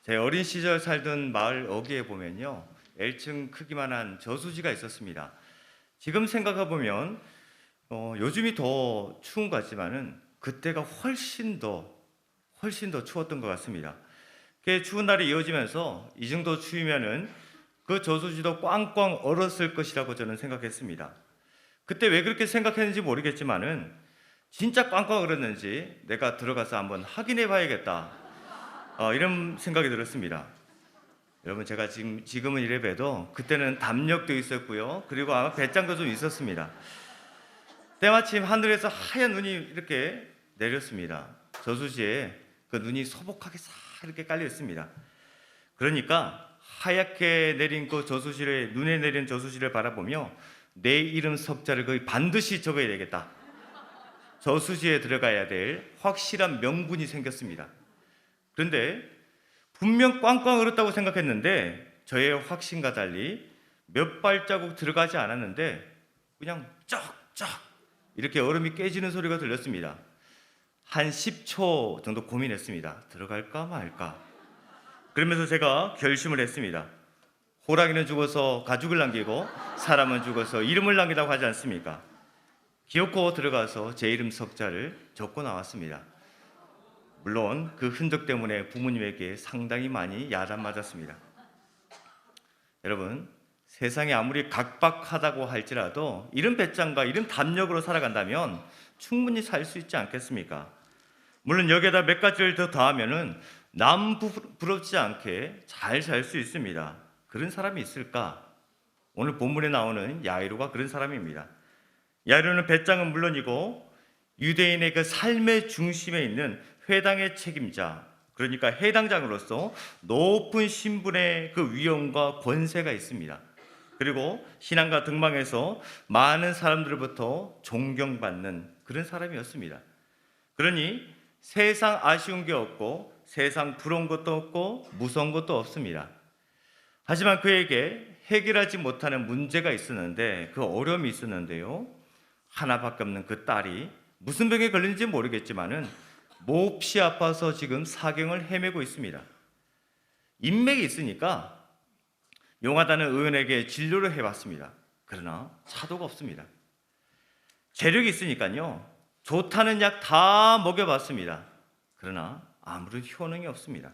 제 어린 시절 살던 마을 어귀에 보면요, L층 크기만한 저수지가 있었습니다. 지금 생각해 보면 요즘이 더 추운 것 같지만은 그때가 훨씬 더 추웠던 것 같습니다. 그 추운 날이 이어지면서 이 정도 추위면은 그 저수지도 꽝꽝 얼었을 것이라고 저는 생각했습니다. 그때 왜 그렇게 생각했는지 모르겠지만은 진짜 꽝꽝 얼었는지 내가 들어가서 한번 확인해 봐야겠다. 이런 생각이 들었습니다. 여러분, 제가 지금은 이래 봬도 그때는 담력도 있었고요. 그리고 아마 배짱도 좀 있었습니다. 때마침 하늘에서 하얀 눈이 이렇게 내렸습니다. 저수지에 그 눈이 소복하게 싹 이렇게 깔려 있습니다. 그러니까 하얗게 내린 그 저수지를, 눈에 내린 저수지를 바라보며 내 이름 석자를 거의 반드시 적어야 되겠다. 저수지에 들어가야 될 확실한 명분이 생겼습니다. 그런데 분명 꽝꽝 얼었다고 생각했는데 저의 확신과 달리 몇 발자국 들어가지 않았는데 그냥 쩍쩍 이렇게 얼음이 깨지는 소리가 들렸습니다. 한 10초 정도 고민했습니다. 들어갈까 말까. 그러면서 제가 결심을 했습니다. 호랑이는 죽어서 가죽을 남기고 사람은 죽어서 이름을 남기다고 하지 않습니까? 기어코 들어가서 제 이름 석자를 적고 나왔습니다. 물론 그 흔적 때문에 부모님에게 상당히 많이 야단맞았습니다. 여러분, 세상이 아무리 각박하다고 할지라도 이런 배짱과 이런 담력으로 살아간다면 충분히 살 수 있지 않겠습니까? 물론 여기에다 몇 가지를 더 더하면은 남 부럽지 않게 잘 살 수 있습니다. 그런 사람이 있을까? 오늘 본문에 나오는 야이로가 그런 사람입니다. 야이로는 배짱은 물론이고 유대인의 그 삶의 중심에 있는 회당의 책임자, 그러니까 해당장으로서 높은 신분의 그 위엄과 권세가 있습니다. 그리고 신앙과 등망에서 많은 사람들로부터 존경받는 그런 사람이었습니다. 그러니 세상 아쉬운 게 없고 세상 부러운 것도 없고 무서운 것도 없습니다. 하지만 그에게 해결하지 못하는 문제가 있었는데, 그 어려움이 있었는데요, 하나밖에 없는 그 딸이 무슨 병에 걸린지 모르겠지만은 몹시 아파서 지금 사경을 헤매고 있습니다. 인맥이 있으니까 용하다는 의원에게 진료를 해봤습니다. 그러나 차도가 없습니다. 재력이 있으니까요, 좋다는 약 다 먹여봤습니다. 그러나 아무런 효능이 없습니다.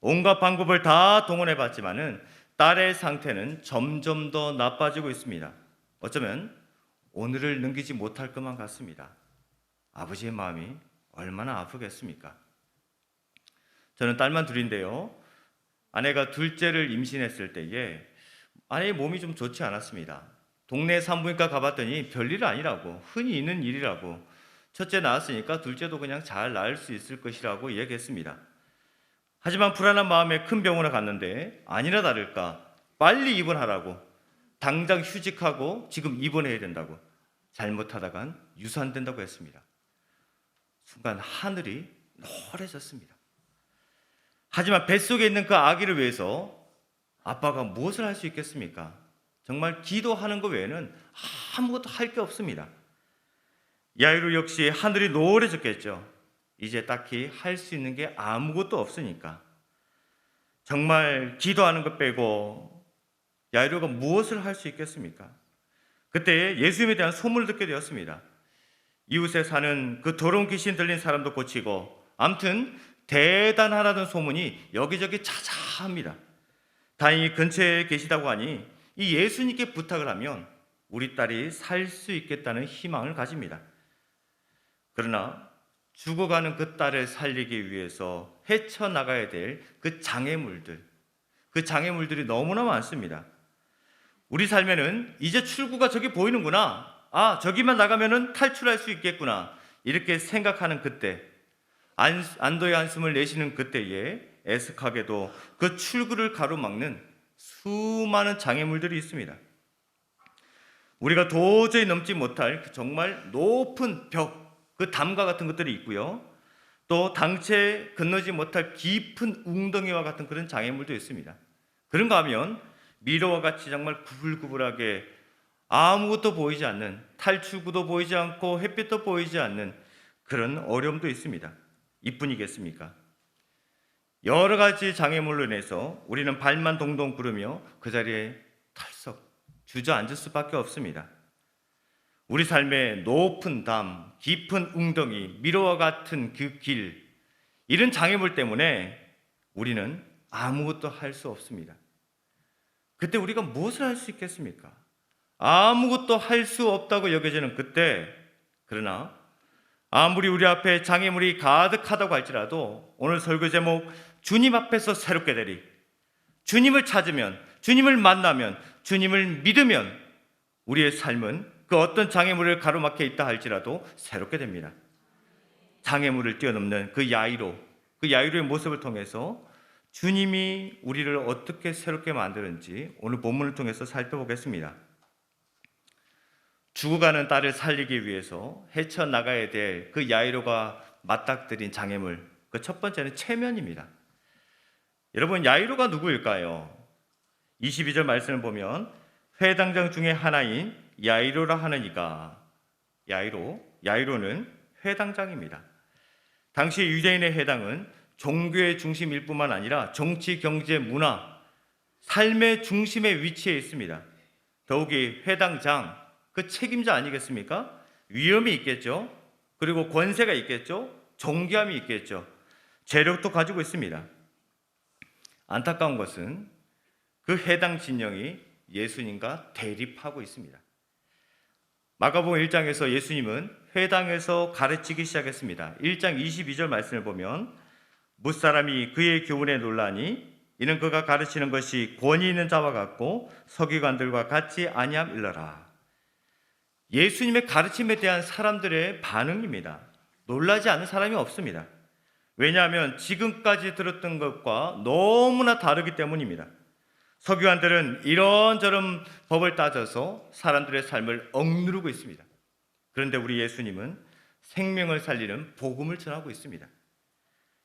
온갖 방법을 다 동원해봤지만은 딸의 상태는 점점 더 나빠지고 있습니다. 어쩌면 오늘을 넘기지 못할 것만 같습니다. 아버지의 마음이 얼마나 아프겠습니까? 저는 딸만 둘인데요, 아내가 둘째를 임신했을 때에 아내의 몸이 좀 좋지 않았습니다. 동네 산부인과 가봤더니 별일 아니라고, 흔히 있는 일이라고, 첫째 낳았으니까 둘째도 그냥 잘 낳을 수 있을 것이라고 이야기했습니다. 하지만 불안한 마음에 큰 병원에 갔는데 아니나 다를까 빨리 입원하라고, 당장 휴직하고 지금 입원해야 된다고, 잘못하다간 유산된다고 했습니다. 순간 하늘이 노래졌습니다. 하지만 뱃속에 있는 그 아기를 위해서 아빠가 무엇을 할 수 있겠습니까? 정말 기도하는 것 외에는 아무것도 할 게 없습니다. 야이로 역시 하늘이 노래졌겠죠. 이제 딱히 할 수 있는 게 아무것도 없으니까. 정말 기도하는 것 빼고 야이로가 무엇을 할 수 있겠습니까? 그때 예수님에 대한 소문을 듣게 되었습니다. 이웃에 사는 그 더러운 귀신 들린 사람도 고치고, 아무튼 대단하다는 소문이 여기저기 자자합니다. 다행히 근처에 계시다고 하니 이 예수님께 부탁을 하면 우리 딸이 살 수 있겠다는 희망을 가집니다. 그러나 죽어가는 그 딸을 살리기 위해서 헤쳐나가야 될 그 장애물들이 너무나 많습니다. 우리 삶에는 이제 출구가 저기 보이는구나, 저기만 나가면은 탈출할 수 있겠구나, 이렇게 생각하는 그때, 안도의 한숨을 내쉬는 그때에 애석하게도 그 출구를 가로막는 수많은 장애물들이 있습니다. 우리가 도저히 넘지 못할 정말 높은 벽, 그 담과 같은 것들이 있고요, 또 당체 건너지 못할 깊은 웅덩이와 같은 그런 장애물도 있습니다. 그런가 하면 미로와 같이 정말 구불구불하게 아무것도 보이지 않는, 탈출구도 보이지 않고 햇빛도 보이지 않는 그런 어려움도 있습니다. 이뿐이겠습니까? 여러 가지 장애물로 인해서 우리는 발만 동동 구르며 그 자리에 털썩 주저앉을 수밖에 없습니다. 우리 삶의 높은 담, 깊은 웅덩이, 미로와 같은 그 길, 이런 장애물 때문에 우리는 아무것도 할 수 없습니다. 그때 우리가 무엇을 할 수 있겠습니까? 아무것도 할 수 없다고 여겨지는 그때, 그러나 아무리 우리 앞에 장애물이 가득하다고 할지라도 오늘 설교 제목 주님 앞에서 새롭게 되리, 주님을 찾으면, 주님을 만나면, 주님을 믿으면 우리의 삶은 그 어떤 장애물을 가로막혀 있다 할지라도 새롭게 됩니다. 장애물을 뛰어넘는 그 야이로의 모습을 통해서 주님이 우리를 어떻게 새롭게 만드는지 오늘 본문을 통해서 살펴보겠습니다. 죽어가는 딸을 살리기 위해서 헤쳐나가야 될 그 야이로가 맞닥뜨린 장애물, 그 첫 번째는 체면입니다. 여러분, 야이로가 누구일까요? 22절 말씀을 보면 회당장 중에 하나인 야이로라 하는 이가, 야이로는 회당장입니다. 당시 유대인의 회당은 종교의 중심일 뿐만 아니라 정치, 경제, 문화, 삶의 중심에 위치해 있습니다. 더욱이 회당장, 그 책임자 아니겠습니까? 위엄이 있겠죠. 그리고 권세가 있겠죠. 존귀함이 있겠죠. 재력도 가지고 있습니다. 안타까운 것은 그 해당 진영이 예수님과 대립하고 있습니다. 마가복음 1장에서 예수님은 회당에서 가르치기 시작했습니다. 1장 22절 말씀을 보면 무사람이 그의 교훈에 놀라니 이는 그가 가르치는 것이 권위 있는 자와 같고 서기관들과 같이 아니함 일러라. 예수님의 가르침에 대한 사람들의 반응입니다. 놀라지 않는 사람이 없습니다. 왜냐하면 지금까지 들었던 것과 너무나 다르기 때문입니다. 서기관들은 이런저런 법을 따져서 사람들의 삶을 억누르고 있습니다. 그런데 우리 예수님은 생명을 살리는 복음을 전하고 있습니다.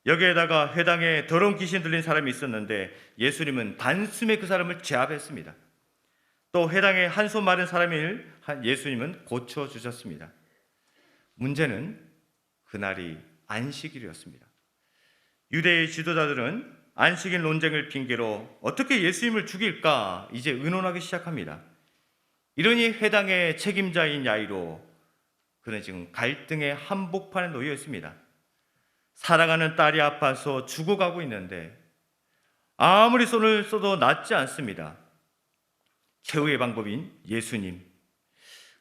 여기에다가 회당에 더러운 귀신 들린 사람이 있었는데 예수님은 단숨에 그 사람을 제압했습니다. 또 회당에 한손 마른 사람을 예수님은 고쳐 주셨습니다. 문제는 그날이 안식일이었습니다. 유대의 지도자들은 안식일 논쟁을 핑계로 어떻게 예수님을 죽일까 이제 의논하기 시작합니다. 이러니 회당의 책임자인 야이로, 그는 지금 갈등의 한복판에 놓여 있습니다. 사랑하는 딸이 아파서 죽어가고 있는데 아무리 손을 써도 낫지 않습니다. 최후의 방법인 예수님.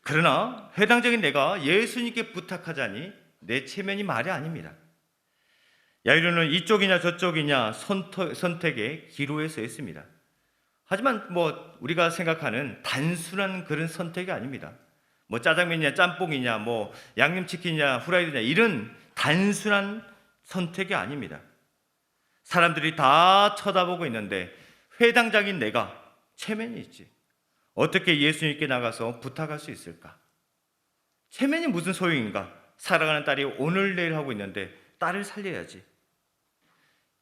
그러나 회당적인 내가 예수님께 부탁하자니 내 체면이 말이 아닙니다. 야이로는 이쪽이냐 저쪽이냐 선택의 기로에 서 있습니다. 하지만 우리가 생각하는 단순한 그런 선택이 아닙니다. 짜장면이냐 짬뽕이냐 양념치킨이냐 후라이드냐 이런 단순한 선택이 아닙니다. 사람들이 다 쳐다보고 있는데 회당장인 내가 체면이 있지. 어떻게 예수님께 나가서 부탁할 수 있을까? 체면이 무슨 소용인가? 사랑하는 딸이 오늘 내일 하고 있는데 딸을 살려야지.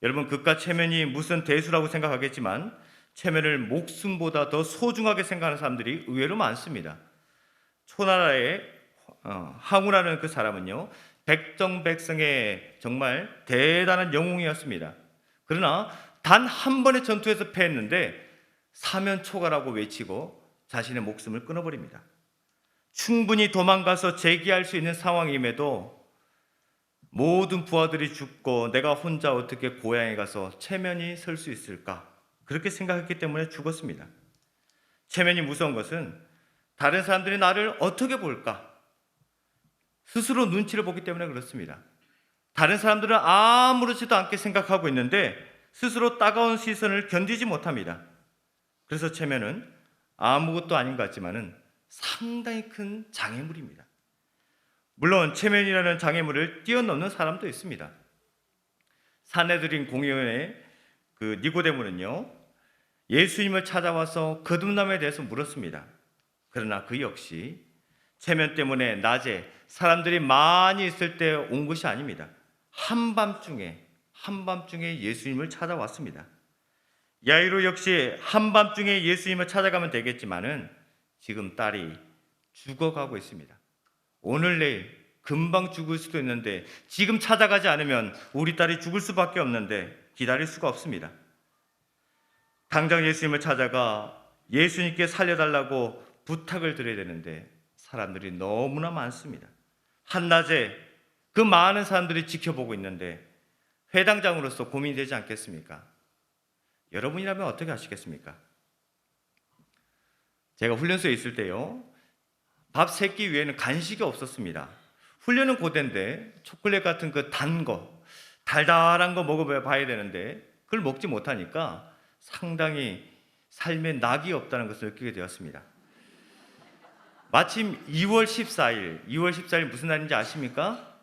여러분, 그깟 체면이 무슨 대수라고 생각하겠지만 체면을 목숨보다 더 소중하게 생각하는 사람들이 의외로 많습니다. 초나라의 항우라는 그 사람은요, 백정백성의 정말 대단한 영웅이었습니다. 그러나 단 한 번의 전투에서 패했는데 사면초가라고 외치고 자신의 목숨을 끊어버립니다. 충분히 도망가서 재기할 수 있는 상황임에도 모든 부하들이 죽고 내가 혼자 어떻게 고향에 가서 체면이 설 수 있을까? 그렇게 생각했기 때문에 죽었습니다. 체면이 무서운 것은 다른 사람들이 나를 어떻게 볼까? 스스로 눈치를 보기 때문에 그렇습니다. 다른 사람들은 아무렇지도 않게 생각하고 있는데 스스로 따가운 시선을 견디지 못합니다. 그래서 체면은 아무것도 아닌 것 같지만은 상당히 큰 장애물입니다. 물론 체면이라는 장애물을 뛰어넘는 사람도 있습니다. 산헤드린 공회의 그 니고데모는요, 예수님을 찾아와서 거듭남에 대해서 물었습니다. 그러나 그 역시 체면 때문에 낮에 사람들이 많이 있을 때 온 것이 아닙니다. 한밤중에 예수님을 찾아왔습니다. 야이로 역시 한밤중에 예수님을 찾아가면 되겠지만은 지금 딸이 죽어가고 있습니다. 오늘 내일 금방 죽을 수도 있는데 지금 찾아가지 않으면 우리 딸이 죽을 수밖에 없는데 기다릴 수가 없습니다. 당장 예수님을 찾아가 예수님께 살려달라고 부탁을 드려야 되는데 사람들이 너무나 많습니다. 한낮에 그 많은 사람들이 지켜보고 있는데 회당장으로서 고민이 되지 않겠습니까? 여러분이라면 어떻게 하시겠습니까? 제가 훈련소에 있을 때요, 밥 3끼 위에는 간식이 없었습니다. 훈련은 고된데 초콜릿 같은 그 단 거, 달달한 거 먹어봐야 되는데 그걸 먹지 못하니까 상당히 삶에 낙이 없다는 것을 느끼게 되었습니다. 마침 2월 14일 무슨 날인지 아십니까?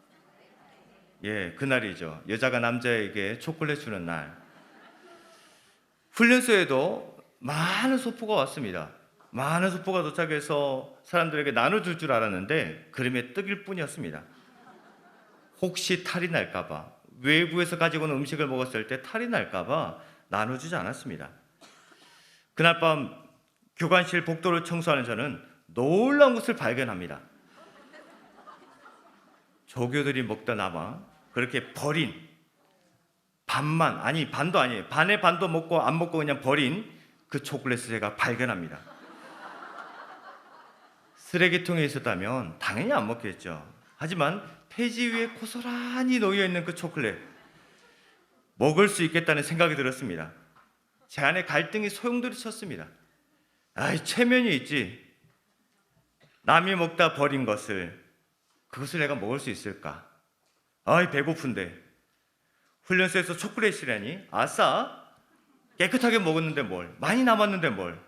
예, 그날이죠. 여자가 남자에게 초콜릿 주는 날. 훈련소에도 많은 소포가 왔습니다. 많은 소포가 도착해서 사람들에게 나눠줄 줄 알았는데 그림의 떡일 뿐이었습니다. 혹시 탈이 날까봐, 외부에서 가지고 온 음식을 먹었을 때 탈이 날까봐 나눠주지 않았습니다. 그날 밤 교관실 복도를 청소하는 저는 놀라운 것을 발견합니다. 조교들이 먹다 남아 그렇게 버린 반만, 아니 반도 아니에요, 반의 반도 먹고 안 먹고 그냥 버린 그 초콜릿을 제가 발견합니다. 쓰레기통에 있었다면 당연히 안 먹겠죠. 하지만 폐지 위에 고스란히 놓여있는 그 초콜릿, 먹을 수 있겠다는 생각이 들었습니다. 제 안에 갈등이 소용돌이 쳤습니다. 아이, 체면이 있지, 남이 먹다 버린 것을, 그것을 내가 먹을 수 있을까? 아이, 배고픈데. 훈련소에서 초콜릿이라니, 아싸, 깨끗하게 먹었는데 뭘, 많이 남았는데 뭘.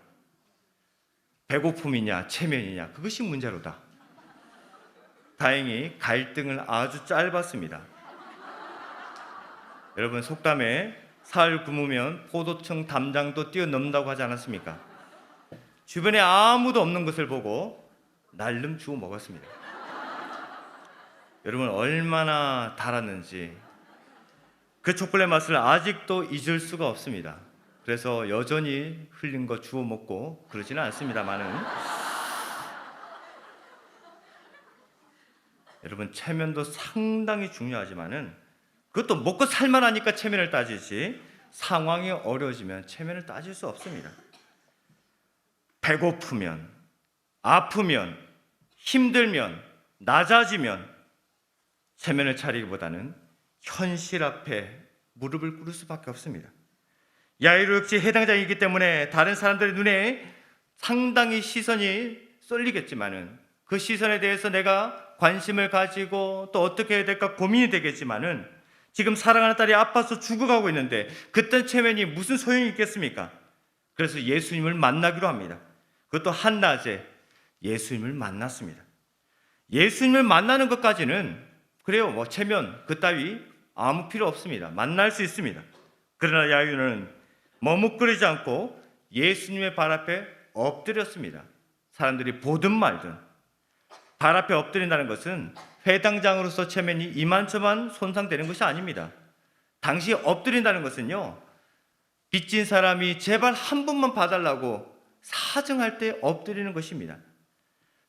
배고픔이냐 체면이냐, 그것이 문제로다. 다행히 갈등을 아주 짧았습니다. 여러분, 속담에 살 굶으면 포도청 담장도 뛰어넘는다고 하지 않았습니까? 주변에 아무도 없는 것을 보고 날름 주워 먹었습니다. 여러분, 얼마나 달았는지 그 초콜릿 맛을 아직도 잊을 수가 없습니다. 그래서 여전히 흘린 거 주워 먹고 그러지는 않습니다만은, 여러분, 체면도 상당히 중요하지만은 그것도 먹고 살만하니까 체면을 따지지 상황이 어려워지면 체면을 따질 수 없습니다. 배고프면, 아프면, 힘들면, 낮아지면 체면을 차리기보다는 현실 앞에 무릎을 꿇을 수밖에 없습니다. 야이로 역시 해당자이기 때문에 다른 사람들의 눈에 상당히 시선이 쏠리겠지만은 그 시선에 대해서 내가 관심을 가지고 또 어떻게 해야 될까 고민이 되겠지만은 지금 사랑하는 딸이 아파서 죽어가고 있는데 그딴 체면이 무슨 소용이 있겠습니까? 그래서 예수님을 만나기로 합니다. 그것도 한낮에 예수님을 만났습니다. 예수님을 만나는 것까지는 그래요, 뭐 체면 그따위 아무 필요 없습니다. 만날 수 있습니다. 그러나 야이로는 머뭇거리지 않고 예수님의 발 앞에 엎드렸습니다. 사람들이 보든 말든. 발 앞에 엎드린다는 것은 회당장으로서 체면이 이만저만 손상되는 것이 아닙니다. 당시 엎드린다는 것은요, 빚진 사람이 제발 한 번만 봐달라고 사정할 때 엎드리는 것입니다.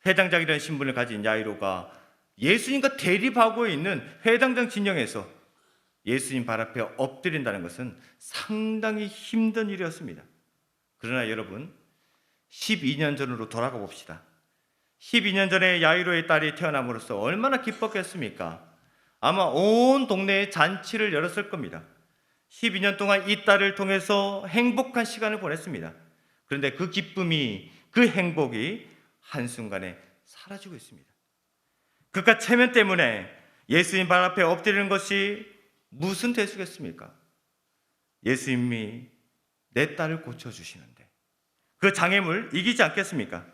회당장이라는 신분을 가진 야이로가 예수님과 대립하고 있는 회당장 진영에서 예수님 발 앞에 엎드린다는 것은 상당히 힘든 일이었습니다. 그러나 여러분, 12년 전으로 돌아가 봅시다. 12년 전에 야이로의 딸이 태어남으로써 얼마나 기뻤겠습니까? 아마 온 동네에 잔치를 열었을 겁니다. 12년 동안 이 딸을 통해서 행복한 시간을 보냈습니다. 그런데 그 기쁨이, 그 행복이 한순간에 사라지고 있습니다. 그깟 체면 때문에 예수님 발 앞에 엎드리는 것이 무슨 대수겠습니까? 예수님이 내 딸을 고쳐주시는데 그 장애물 이기지 않겠습니까?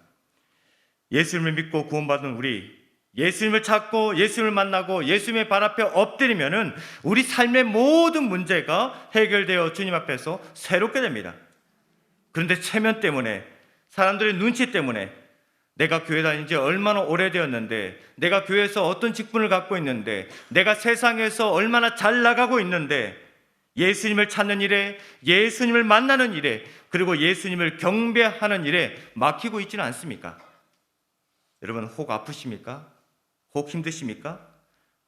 예수님을 믿고 구원받은 우리, 예수님을 찾고 예수님을 만나고 예수님의 발 앞에 엎드리면은 우리 삶의 모든 문제가 해결되어 주님 앞에서 새롭게 됩니다. 그런데 체면 때문에, 사람들의 눈치 때문에, 내가 교회 다닌 지 얼마나 오래되었는데, 내가 교회에서 어떤 직분을 갖고 있는데, 내가 세상에서 얼마나 잘 나가고 있는데, 예수님을 찾는 일에, 예수님을 만나는 일에, 그리고 예수님을 경배하는 일에 막히고 있지는 않습니까? 여러분, 혹 아프십니까? 혹 힘드십니까?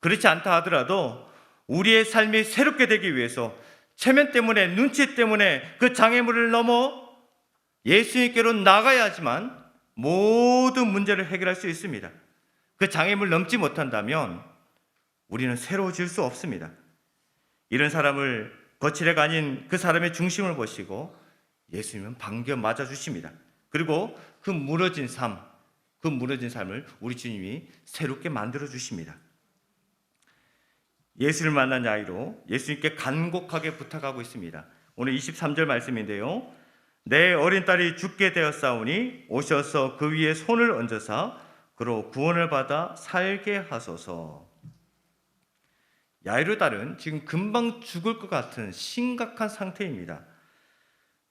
그렇지 않다 하더라도 우리의 삶이 새롭게 되기 위해서 체면 때문에, 눈치 때문에 그 장애물을 넘어 예수님께로 나가야지만 모든 문제를 해결할 수 있습니다. 그 장애물 넘지 못한다면 우리는 새로워질 수 없습니다. 이런 사람을 거칠애가 아닌 그 사람의 중심을 보시고 예수님은 반겨 맞아주십니다. 그리고 그 무너진 삶을 우리 주님이 새롭게 만들어 주십니다. 예수를 만난 야이로 예수님께 간곡하게 부탁하고 있습니다. 오늘 23절 말씀인데요. 내 어린 딸이 죽게 되었사오니 오셔서 그 위에 손을 얹으사 그로 구원을 받아 살게 하소서. 야이로 딸은 지금 금방 죽을 것 같은 심각한 상태입니다.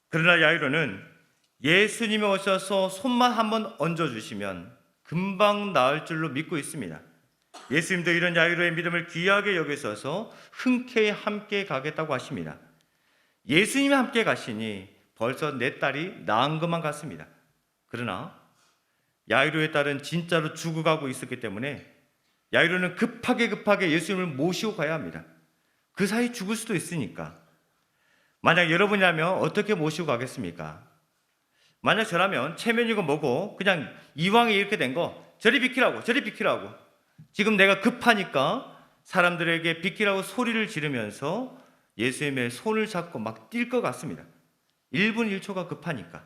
그러나 야이로는 예수님이 오셔서 손만 한번 얹어주시면 금방 나을 줄로 믿고 있습니다. 예수님도 이런 야이로의 믿음을 귀하게 여기셔서 흔쾌히 함께 가겠다고 하십니다. 예수님이 함께 가시니 벌써 내 딸이 나은 것만 같습니다. 그러나 야이로의 딸은 진짜로 죽어가고 있었기 때문에 야이로는 급하게 예수님을 모시고 가야 합니다. 그 사이 죽을 수도 있으니까. 만약 여러분이라면 어떻게 모시고 가겠습니까? 만약 저라면 체면이고 뭐고 그냥 이왕에 이렇게 된 거 저리 비키라고 지금 내가 급하니까 사람들에게 비키라고 소리를 지르면서 예수님의 손을 잡고 막 뛸 것 같습니다. 1분 1초가 급하니까.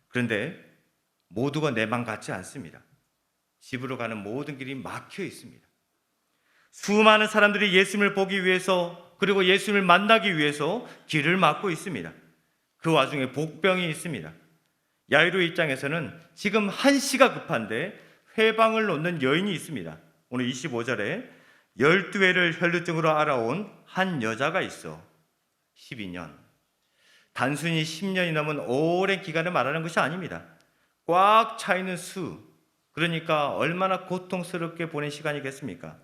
그런데 모두가 내 맘 같지 않습니다. 집으로 가는 모든 길이 막혀 있습니다. 수많은 사람들이 예수님을 보기 위해서 그리고 예수님을 만나기 위해서 길을 막고 있습니다. 그 와중에 복병이 있습니다. 야이로 입장에서는 지금 한시가 급한데 회방을 놓는 여인이 있습니다. 오늘 25절에 12회를 혈루증으로 알아온 한 여자가 있어. 12년. 단순히 10년이 넘은 오랜 기간을 말하는 것이 아닙니다. 꽉 차있는 수. 그러니까 얼마나 고통스럽게 보낸 시간이겠습니까?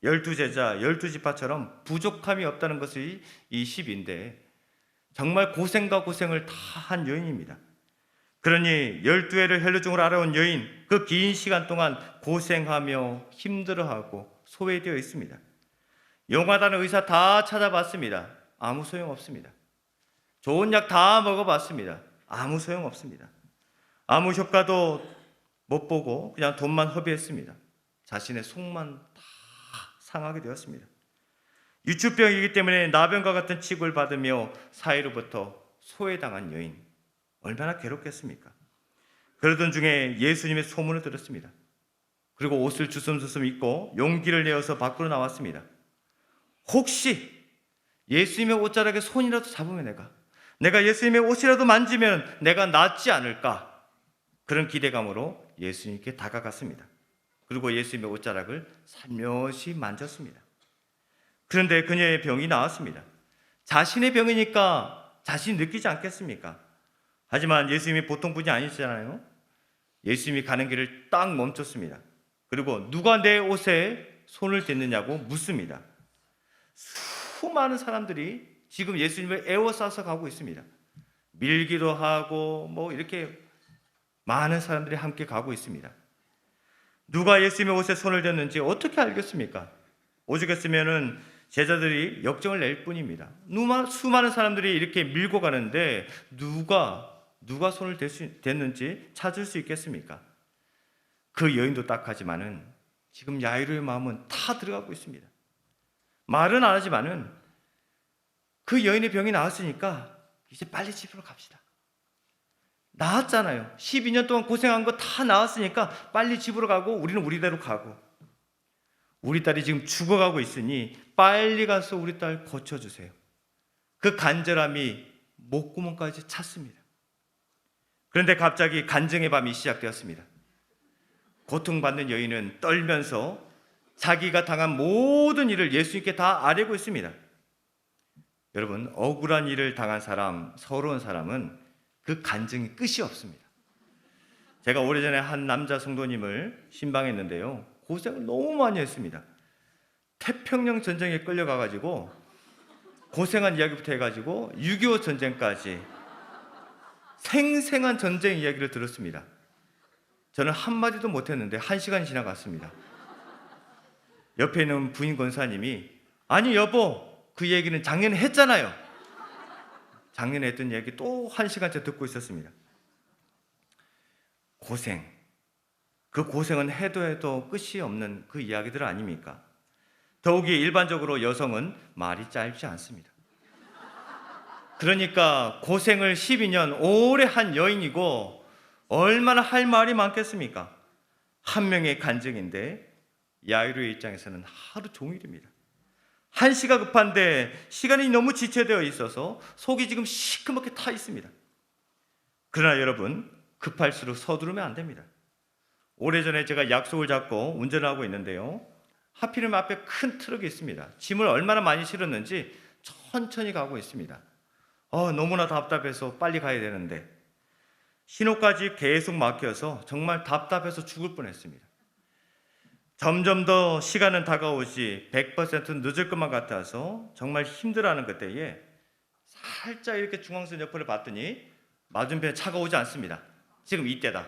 12제자, 12지파처럼 부족함이 없다는 것이 이 10인데 정말 고생과 고생을 다 한 여인입니다. 그러니 12회를 혈루증으로 알아온 여인, 그 긴 시간 동안 고생하며 힘들어하고 소외되어 있습니다. 용하다는 의사 다 찾아봤습니다. 아무 소용없습니다. 좋은 약 다 먹어봤습니다. 아무 소용없습니다. 아무 효과도 못 보고 그냥 돈만 허비했습니다. 자신의 속만 다 상하게 되었습니다. 유추병이기 때문에 나병과 같은 취급을 받으며 사회로부터 소외당한 여인, 얼마나 괴롭겠습니까? 그러던 중에 예수님의 소문을 들었습니다. 그리고 옷을 주섬주섬 입고 용기를 내어서 밖으로 나왔습니다. 혹시 예수님의 옷자락에 손이라도 잡으면 내가 예수님의 옷이라도 만지면 내가 낫지 않을까? 그런 기대감으로 예수님께 다가갔습니다. 그리고 예수님의 옷자락을 살며시 만졌습니다. 그런데 그녀의 병이 나았습니다. 자신의 병이니까 자신이 느끼지 않겠습니까? 하지만 예수님이 보통 분이 아니시잖아요. 예수님이 가는 길을 딱 멈췄습니다. 그리고 누가 내 옷에 손을 댔느냐고 묻습니다. 수많은 사람들이 지금 예수님을 에워싸서 가고 있습니다. 밀기도 하고 이렇게 많은 사람들이 함께 가고 있습니다. 누가 예수님의 옷에 손을 댔는지 어떻게 알겠습니까? 오죽했으면은 제자들이 역정을 낼 뿐입니다. 수많은 사람들이 이렇게 밀고 가는데 누가 손을 댔는지 찾을 수 있겠습니까? 그 여인도 딱하지만은 지금 야이로의 마음은 다 들어가고 있습니다. 말은 안 하지만은 그 여인의 병이 나았으니까 이제 빨리 집으로 갑시다. 나았잖아요. 12년 동안 고생한 거 다 나았으니까 빨리 집으로 가고 우리는 우리대로 가고, 우리 딸이 지금 죽어가고 있으니 빨리 가서 우리 딸 고쳐주세요. 그 간절함이 목구멍까지 찼습니다. 그런데 갑자기 간증의 밤이 시작되었습니다. 고통받는 여인은 떨면서 자기가 당한 모든 일을 예수님께 다 아뢰고 있습니다. 여러분, 억울한 일을 당한 사람, 서러운 사람은 그 간증이 끝이 없습니다. 제가 오래전에 한 남자 성도님을 신방했는데요, 고생을 너무 많이 했습니다. 태평양 전쟁에 끌려가가지고 고생한 이야기부터 해가지고 6.25 전쟁까지 생생한 전쟁 이야기를 들었습니다. 저는 한마디도 못했는데 1시간이 지나갔습니다. 옆에 있는 부인 권사님이, 아니 여보, 그 얘기는 작년에 했잖아요. 작년에 했던 얘기 또 1시간째 듣고 있었습니다. 고생. 그 고생은 해도 해도 끝이 없는 그 이야기들 아닙니까? 더욱이 일반적으로 여성은 말이 짧지 않습니다. 그러니까 고생을 12년 오래 한 여인이고 얼마나 할 말이 많겠습니까? 한 명의 간증인데 야이로의 입장에서는 하루 종일입니다. 한시가 급한데 시간이 너무 지체되어 있어서 속이 지금 시커멓게 타 있습니다. 그러나 여러분, 급할수록 서두르면 안 됩니다. 오래전에 제가 약속을 잡고 운전을 하고 있는데요, 하필이면 앞에 큰 트럭이 있습니다. 짐을 얼마나 많이 실었는지 천천히 가고 있습니다. 너무나 답답해서 빨리 가야 되는데 신호까지 계속 막혀서 정말 답답해서 죽을 뻔했습니다. 점점 더 시간은 다가오지 100% 늦을 것만 같아서 정말 힘들어하는 그때에 살짝 이렇게 중앙선 옆을 봤더니 맞은편에 차가 오지 않습니다. 지금 이때다.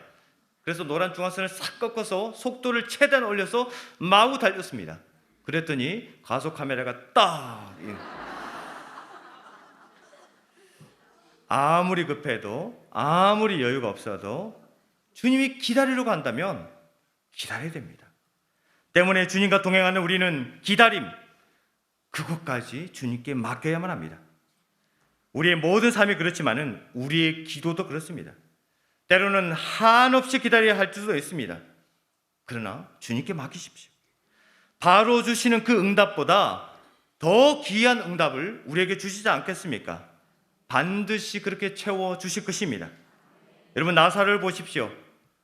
그래서 노란 중앙선을 싹 꺾어서 속도를 최대한 올려서 마구 달렸습니다. 그랬더니 가속 카메라가 딱! 아무리 급해도 아무리 여유가 없어도 주님이 기다리러 간다면 기다려야 됩니다. 때문에 주님과 동행하는 우리는 기다림, 그것까지 주님께 맡겨야만 합니다. 우리의 모든 삶이 그렇지만은 우리의 기도도 그렇습니다. 때로는 한없이 기다려야 할 수도 있습니다. 그러나 주님께 맡기십시오. 바로 주시는 그 응답보다 더 귀한 응답을 우리에게 주시지 않겠습니까? 반드시 그렇게 채워주실 것입니다. 여러분, 나사로를 보십시오.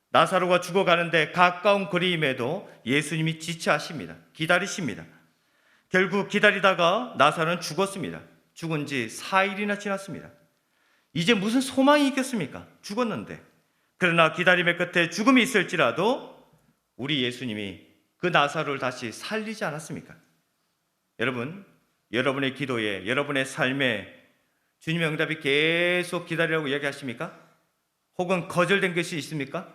나사로가 죽어가는데 가까운 거리임에도 예수님이 지체하십니다. 기다리십니다. 결국 기다리다가 나사로는 죽었습니다. 죽은 지 4일이나 지났습니다. 이제 무슨 소망이 있겠습니까? 죽었는데. 그러나 기다림의 끝에 죽음이 있을지라도 우리 예수님이 그 나사로를 다시 살리지 않았습니까? 여러분, 여러분의 기도에, 여러분의 삶에 주님의 응답이 계속 기다리라고 이야기하십니까? 혹은 거절된 것이 있습니까?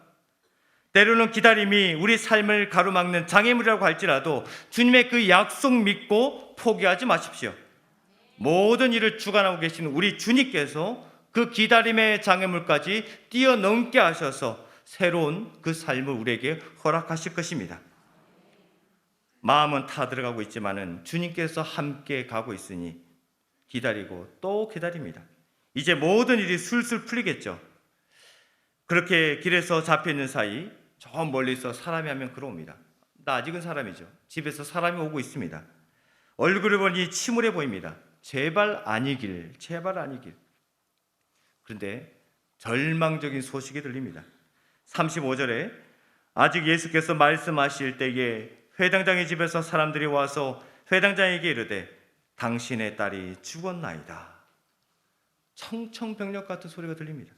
때로는 기다림이 우리 삶을 가로막는 장애물이라고 할지라도 주님의 그 약속 믿고 포기하지 마십시오. 모든 일을 주관하고 계시는 우리 주님께서 그 기다림의 장애물까지 뛰어넘게 하셔서 새로운 그 삶을 우리에게 허락하실 것입니다. 마음은 타들어가고 있지만은 주님께서 함께 가고 있으니 기다리고 또 기다립니다. 이제 모든 일이 술술 풀리겠죠. 그렇게 길에서 잡혀있는 사이 저 멀리서 사람이 한 명 걸어옵니다. 나 아직은 사람이죠. 집에서 사람이 오고 있습니다. 얼굴을 보니 침울해 보입니다. 제발 아니길, 제발 아니길. 그런데 절망적인 소식이 들립니다. 35절에 아직 예수께서 말씀하실 때에 회당장의 집에서 사람들이 와서 회당장에게 이르되 당신의 딸이 죽었나이다. 청청병력 같은 소리가 들립니다.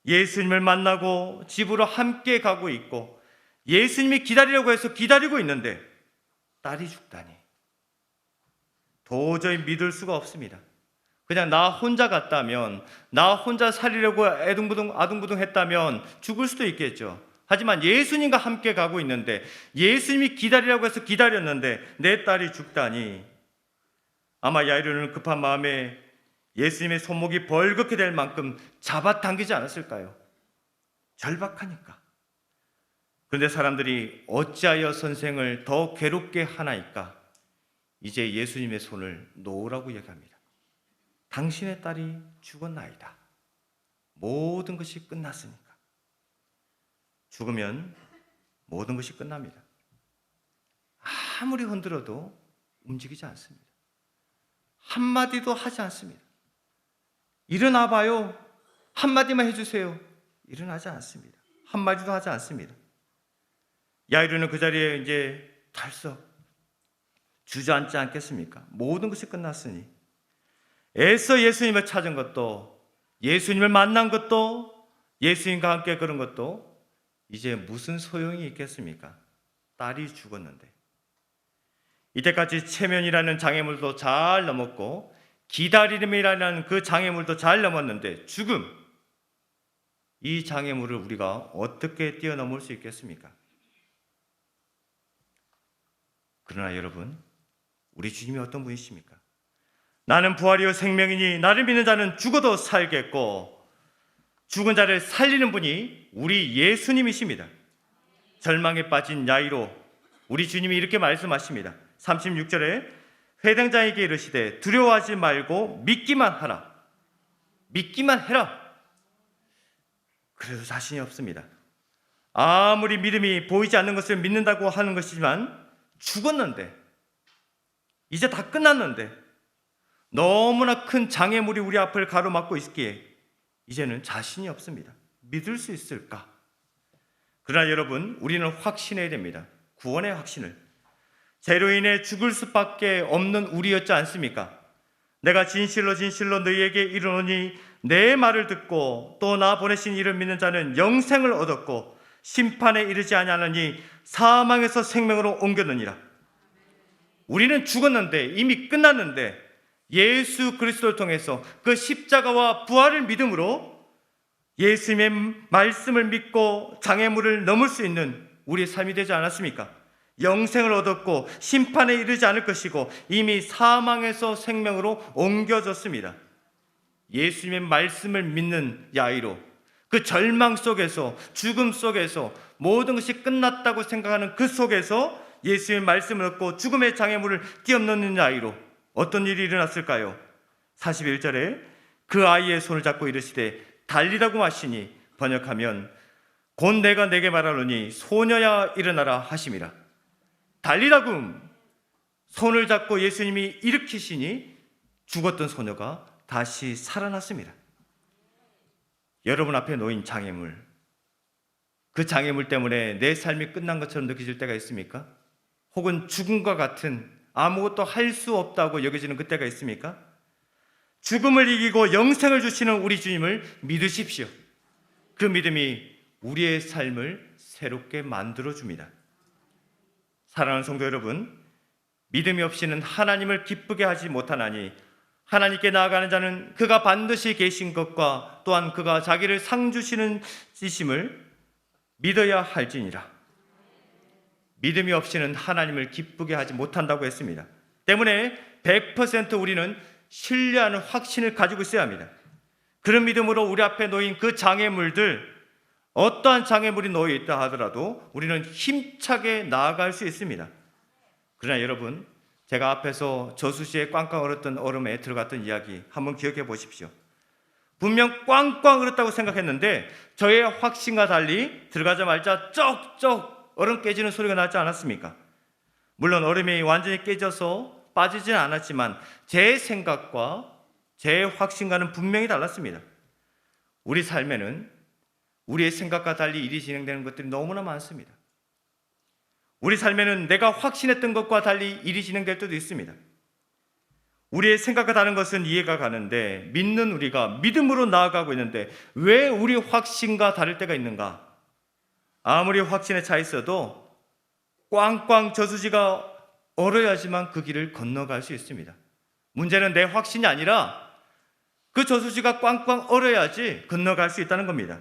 예수님을 만나고 집으로 함께 가고 있고 예수님이 기다리려고 해서 기다리고 있는데 딸이 죽다니 도저히 믿을 수가 없습니다. 그냥 나 혼자 갔다면, 나 혼자 살리려고 아둥부둥 했다면 죽을 수도 있겠죠. 하지만 예수님과 함께 가고 있는데 예수님이 기다리라고 해서 기다렸는데 내 딸이 죽다니, 아마 야이로는 급한 마음에 예수님의 손목이 벌겋게 될 만큼 잡아당기지 않았을까요? 절박하니까. 그런데 사람들이 어찌하여 선생을 더 괴롭게 하나이까? 이제 예수님의 손을 놓으라고 얘기합니다. 당신의 딸이 죽었나이다. 모든 것이 끝났으니까. 죽으면 모든 것이 끝납니다. 아무리 흔들어도 움직이지 않습니다. 한마디도 하지 않습니다. 일어나 봐요. 한마디만 해주세요. 일어나지 않습니다. 한마디도 하지 않습니다. 야이로는 그 자리에 이제 덜썩 주저앉지 않겠습니까? 모든 것이 끝났으니. 애써 예수님을 찾은 것도, 예수님을 만난 것도, 예수님과 함께 그런 것도 이제 무슨 소용이 있겠습니까? 딸이 죽었는데. 이때까지 체면이라는 장애물도 잘 넘었고 기다림이라는 그 장애물도 잘 넘었는데 죽음, 이 장애물을 우리가 어떻게 뛰어넘을 수 있겠습니까? 그러나 여러분, 우리 주님이 어떤 분이십니까? 나는 부활이요 생명이니 나를 믿는 자는 죽어도 살겠고 죽은 자를 살리는 분이 우리 예수님이십니다. 절망에 빠진 야이로 우리 주님이 이렇게 말씀하십니다. 36절에 회당장에게 이르시되 두려워하지 말고 믿기만 하라. 믿기만 해라. 그래도 자신이 없습니다. 아무리 믿음이 보이지 않는 것을 믿는다고 하는 것이지만 죽었는데, 이제 다 끝났는데 너무나 큰 장애물이 우리 앞을 가로막고 있기에 이제는 자신이 없습니다. 믿을 수 있을까? 그러나 여러분, 우리는 확신해야 됩니다. 구원의 확신을. 죄로 인해 죽을 수밖에 없는 우리였지 않습니까? 내가 진실로 진실로 너희에게 이르노니 내 말을 듣고 또 나 보내신 이를 믿는 자는 영생을 얻었고 심판에 이르지 아니하느니 사망에서 생명으로 옮겼느니라. 우리는 죽었는데, 이미 끝났는데 예수 그리스도를 통해서 그 십자가와 부활을 믿음으로 예수님의 말씀을 믿고 장애물을 넘을 수 있는 우리의 삶이 되지 않았습니까? 영생을 얻었고 심판에 이르지 않을 것이고 이미 사망에서 생명으로 옮겨졌습니다. 예수님의 말씀을 믿는 야이로, 그 절망 속에서, 죽음 속에서, 모든 것이 끝났다고 생각하는 그 속에서 예수님의 말씀을 얻고 죽음의 장애물을 뛰어넘는 야이로 어떤 일이 일어났을까요? 41절에 그 아이의 손을 잡고 이르시되 달리라고 하시니, 번역하면 곧 내가 내게 말하노니 소녀야 일어나라 하심이라. 달리라고 손을 잡고 예수님이 일으키시니 죽었던 소녀가 다시 살아났습니다. 여러분 앞에 놓인 장애물, 그 장애물 때문에 내 삶이 끝난 것처럼 느껴질 때가 있습니까? 혹은 죽음과 같은 아무것도 할 수 없다고 여겨지는 그때가 있습니까? 죽음을 이기고 영생을 주시는 우리 주님을 믿으십시오. 그 믿음이 우리의 삶을 새롭게 만들어줍니다. 사랑하는 성도 여러분, 믿음이 없이는 하나님을 기쁘게 하지 못하나니 하나님께 나아가는 자는 그가 반드시 계신 것과 또한 그가 자기를 상 주시는 지심을 믿어야 할지니라. 믿음이 없이는 하나님을 기쁘게 하지 못한다고 했습니다. 때문에 100% 우리는 신뢰하는 확신을 가지고 있어야 합니다. 그런 믿음으로 우리 앞에 놓인 그 장애물들, 어떠한 장애물이 놓여 있다 하더라도 우리는 힘차게 나아갈 수 있습니다. 그러나 여러분, 제가 앞에서 저수지에 꽝꽝 얼었던 얼음에 들어갔던 이야기 한번 기억해 보십시오. 분명 꽝꽝 얼었다고 생각했는데 저의 확신과 달리 들어가자마자 쩍쩍 얼음 깨지는 소리가 나지 않았습니까? 물론 얼음이 완전히 깨져서 빠지지는 않았지만 제 생각과 제 확신과는 분명히 달랐습니다. 우리 삶에는 우리의 생각과 달리 일이 진행되는 것들이 너무나 많습니다. 우리 삶에는 내가 확신했던 것과 달리 일이 진행될 때도 있습니다. 우리의 생각과 다른 것은 이해가 가는데, 믿는 우리가 믿음으로 나아가고 있는데 왜 우리 확신과 다를 때가 있는가? 아무리 확신에 차 있어도 꽝꽝 저수지가 얼어야지만 그 길을 건너갈 수 있습니다. 문제는 내 확신이 아니라 그 저수지가 꽝꽝 얼어야지 건너갈 수 있다는 겁니다.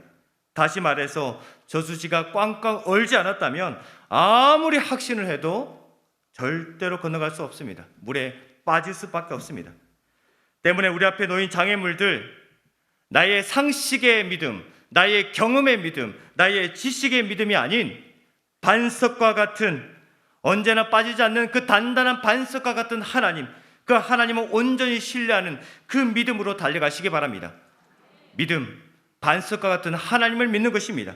다시 말해서 저수지가 꽝꽝 얼지 않았다면 아무리 확신을 해도 절대로 건너갈 수 없습니다. 물에 빠질 수밖에 없습니다. 때문에 우리 앞에 놓인 장애물들, 나의 상식의 믿음, 나의 경험의 믿음, 나의 지식의 믿음이 아닌 반석과 같은, 언제나 빠지지 않는 그 단단한 반석과 같은 하나님, 그 하나님을 온전히 신뢰하는 그 믿음으로 달려가시기 바랍니다. 믿음, 반석과 같은 하나님을 믿는 것입니다.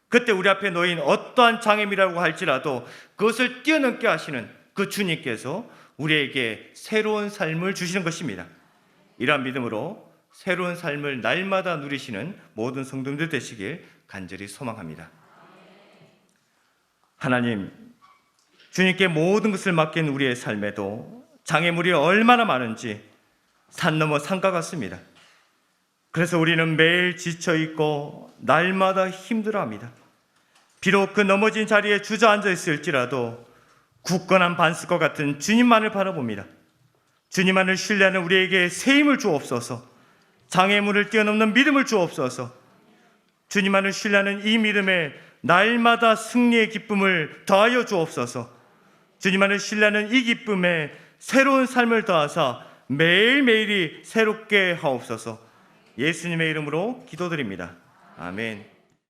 그때 우리 앞에 놓인 어떠한 장애물이라고 할지라도 그것을 뛰어넘게 하시는 그 주님께서 우리에게 새로운 삶을 주시는 것입니다. 이러한 믿음으로 새로운 삶을 날마다 누리시는 모든 성도님들 되시길 간절히 소망합니다. 하나님, 주님께 모든 것을 맡긴 우리의 삶에도 장애물이 얼마나 많은지 산 넘어 산과 같습니다. 그래서 우리는 매일 지쳐있고 날마다 힘들어합니다. 비록 그 넘어진 자리에 주저앉아 있을지라도 굳건한 반석과 같은 주님만을 바라봅니다. 주님만을 신뢰하는 우리에게 새 힘을 주옵소서. 장애물을 뛰어넘는 믿음을 주옵소서. 주님만을 신뢰하는 이 믿음에 날마다 승리의 기쁨을 더하여 주옵소서. 주님만을 신뢰하는 이 기쁨에 새로운 삶을 더하사 매일매일이 새롭게 하옵소서. 예수님의 이름으로 기도드립니다. 아멘.